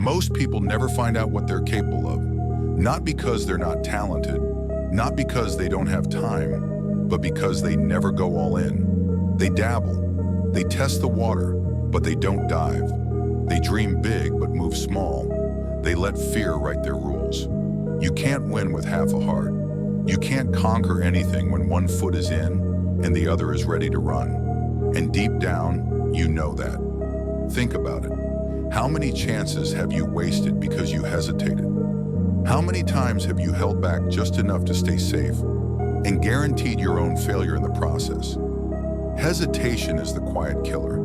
Most people never find out what they're capable of, not because they're not talented, not because they don't have time, but because they never go all in. They dabble, they test the water, but they don't dive. They dream big but move small. They let fear write their rules. You can't win with half a heart. You can't conquer anything when one foot is in and the other is ready to run. And deep down, you know that. Think about it. How many chances have you wasted because you hesitated? How many times have you held back just enough to stay safe and guaranteed your own failure in the process? Hesitation is the quiet killer.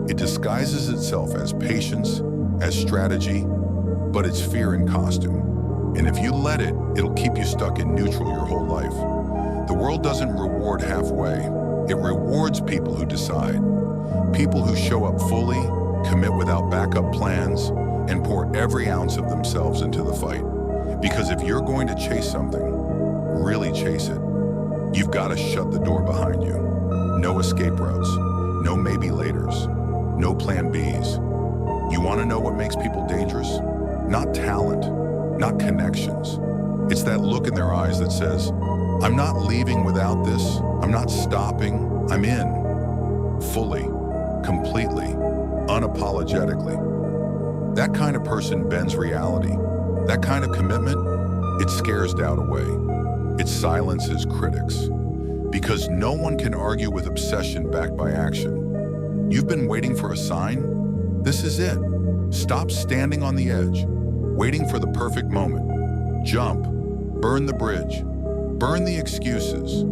It disguises itself as patience, as strategy, but it's fear in costume. And if you let it, it'll keep you stuck in neutral your whole life. The world doesn't reward halfway. It rewards people who decide. People who show up fully, commit without backup plans, and pour every ounce of themselves into the fight. Because if you're going to chase something, really chase it, you've got to shut the door behind you. No escape routes, no maybe laters, no plan Bs. You want to know what makes people dangerous? Not talent, not connections. It's that look in their eyes that says, I'm not leaving without this, I'm not stopping, I'm in. Fully, completely, unapologetically. That kind of person bends reality. That kind of commitment, it scares doubt away. It silences critics. Because no one can argue with obsession backed by action. You've been waiting for a sign? This is it. Stop standing on the edge, waiting for the perfect moment. Jump, burn the bridge, burn the excuses,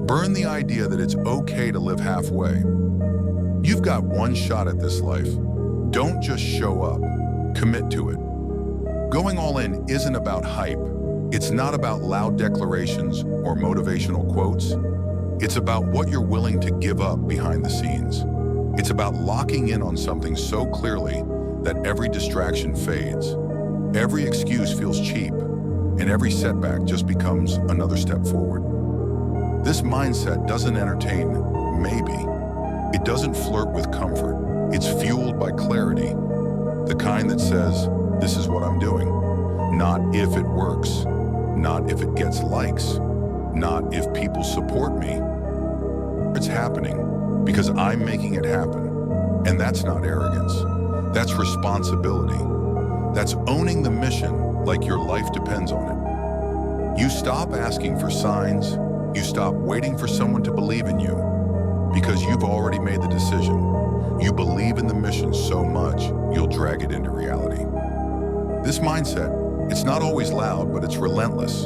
burn the idea that it's okay to live halfway. You've got one shot at this life. Don't just show up, commit to it. Going all in isn't about hype. It's not about loud declarations or motivational quotes. It's about what you're willing to give up behind the scenes. It's about locking in on something so clearly that every distraction fades. Every excuse feels cheap, and every setback just becomes another step forward. This mindset doesn't entertain maybe. It doesn't flirt with comfort. It's fueled by clarity, the kind that says, this is what I'm doing. Not if it works, not if it gets likes, not if people support me. It's happening because I'm making it happen. And that's not arrogance. That's responsibility. That's owning the mission like your life depends on it. You stop asking for signs. You stop waiting for someone to believe in you because you've already made the decision. You believe in the mission so much, you'll drag it into reality. This mindset, it's not always loud, but it's relentless.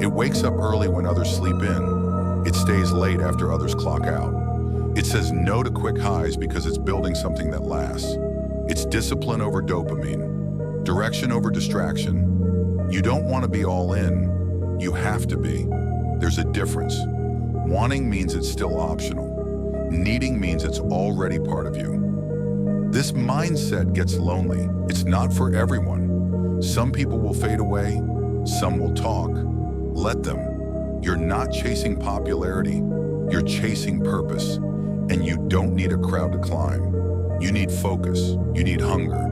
It wakes up early when others sleep in. It stays late after others clock out. It says no to quick highs because it's building something that lasts. It's discipline over dopamine, direction over distraction. You don't want to be all in. You have to be. There's a difference. Wanting means it's still optional. Needing means it's already part of you. This mindset gets lonely. It's not for everyone. Some people will fade away. Some will talk. Let them. You're not chasing popularity. You're chasing purpose. And you don't need a crowd to climb. You need focus. You need hunger.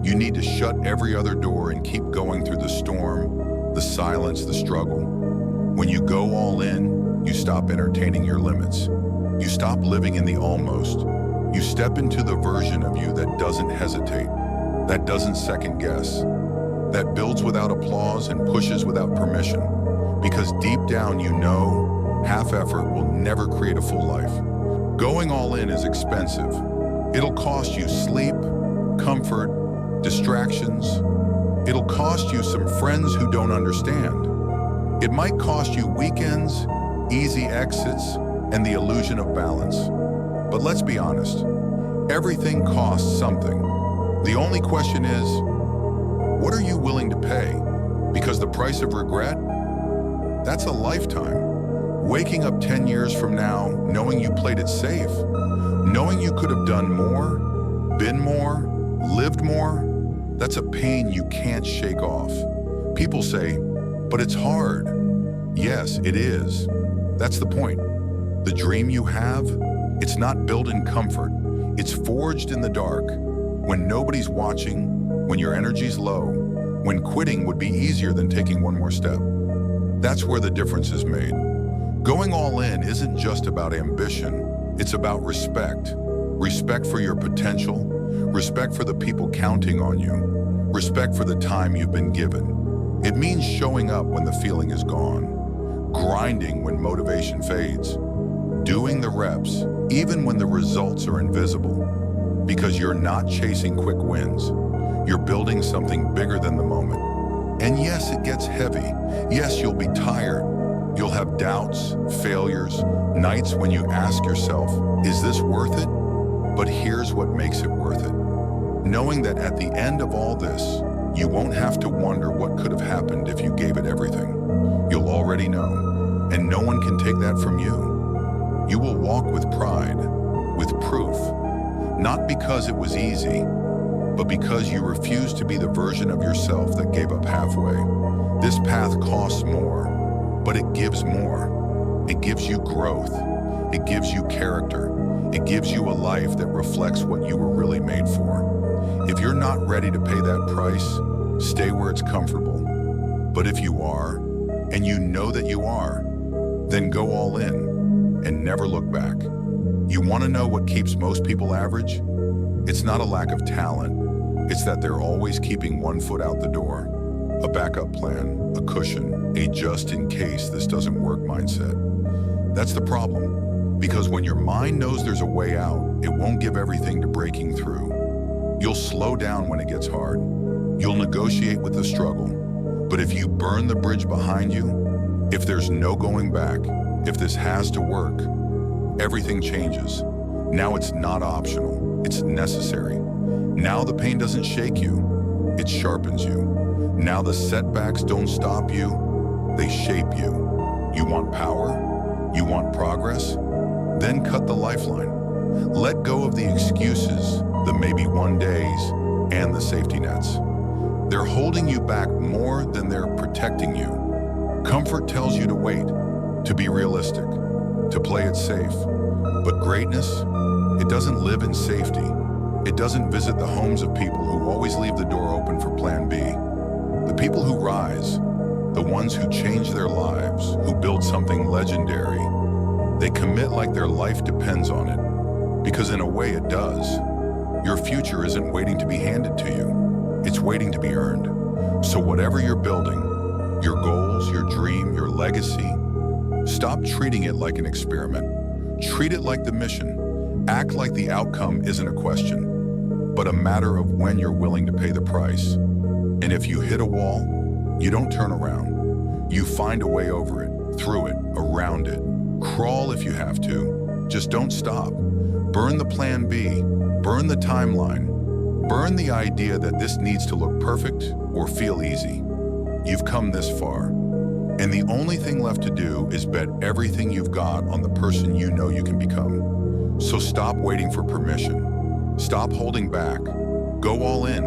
You need to shut every other door and keep going through the storm, the silence, the struggle. When you go all in, you stop entertaining your limits. You stop living in the almost. You step into the version of you that doesn't hesitate, that doesn't second guess, that builds without applause and pushes without permission. Because deep down you know half effort will never create a full life. Going all in is expensive. It'll cost you sleep, comfort, distractions. It'll cost you some friends who don't understand. It might cost you weekends, easy exits, and the illusion of balance. But let's be honest, everything costs something. The only question is, what are you willing to pay? Because the price of regret? That's a lifetime. Waking up 10 years from now, knowing you played it safe, knowing you could have done more, been more, lived more, that's a pain you can't shake off. People say, but it's hard. Yes, it is. That's the point. The dream you have, it's not built in comfort. It's forged in the dark, when nobody's watching, when your energy's low, when quitting would be easier than taking one more step. That's where the difference is made. Going all in isn't just about ambition, it's about respect. Respect for your potential, respect for the people counting on you, respect for the time you've been given. It means showing up when the feeling is gone, grinding when motivation fades, doing the reps even when the results are invisible. Because you're not chasing quick wins, you're building something bigger than the moment. And yes, it gets heavy. Yes, you'll be tired. You'll have doubts, failures, nights when you ask yourself, is this worth it? But here's what makes it worth it. Knowing that at the end of all this, you won't have to wonder what could have happened if you gave it everything. You'll already know, and no one can take that from you. You will walk with pride, with proof, not because it was easy, but because you refused to be the version of yourself that gave up halfway. This path costs more, but it gives more. It gives you growth. It gives you character. It gives you a life that reflects what you were really made for. If you're not ready to pay that price, stay where it's comfortable. But if you are, and you know that you are, then go all in and never look back. You want to know what keeps most people average? It's not a lack of talent. It's that they're always keeping one foot out the door. A backup plan, a cushion, a just in case this doesn't work mindset. That's the problem. Because when your mind knows there's a way out, it won't give everything to breaking through. You'll slow down when it gets hard. You'll negotiate with the struggle. But if you burn the bridge behind you, if there's no going back, if this has to work, everything changes. Now it's not optional, it's necessary. Now the pain doesn't shake you, it sharpens you. Now the setbacks don't stop you, they shape you. You want power? You want progress? Then cut the lifeline. Let go of the excuses, the maybe one days, and the safety nets. They're holding you back more than they're protecting you. Comfort tells you to wait, to be realistic, to play it safe. But greatness, it doesn't live in safety. It doesn't visit the homes of people who always leave the door open for plan B. The people who rise, the ones who change their lives, who build something legendary, they commit like their life depends on it. Because in a way it does. Your future isn't waiting to be handed to you. It's waiting to be earned. So whatever you're building, your goals, your dream, your legacy, stop treating it like an experiment. Treat it like the mission. Act like the outcome isn't a question, but a matter of when you're willing to pay the price. And if you hit a wall, you don't turn around. You find a way over it, through it, around it. Crawl if you have to. Just don't stop. Burn the plan B. Burn the timeline. Burn the idea that this needs to look perfect or feel easy. You've come this far. And the only thing left to do is bet everything you've got on the person you know you can become. So stop waiting for permission. Stop holding back. Go all in.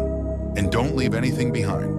And don't leave anything behind.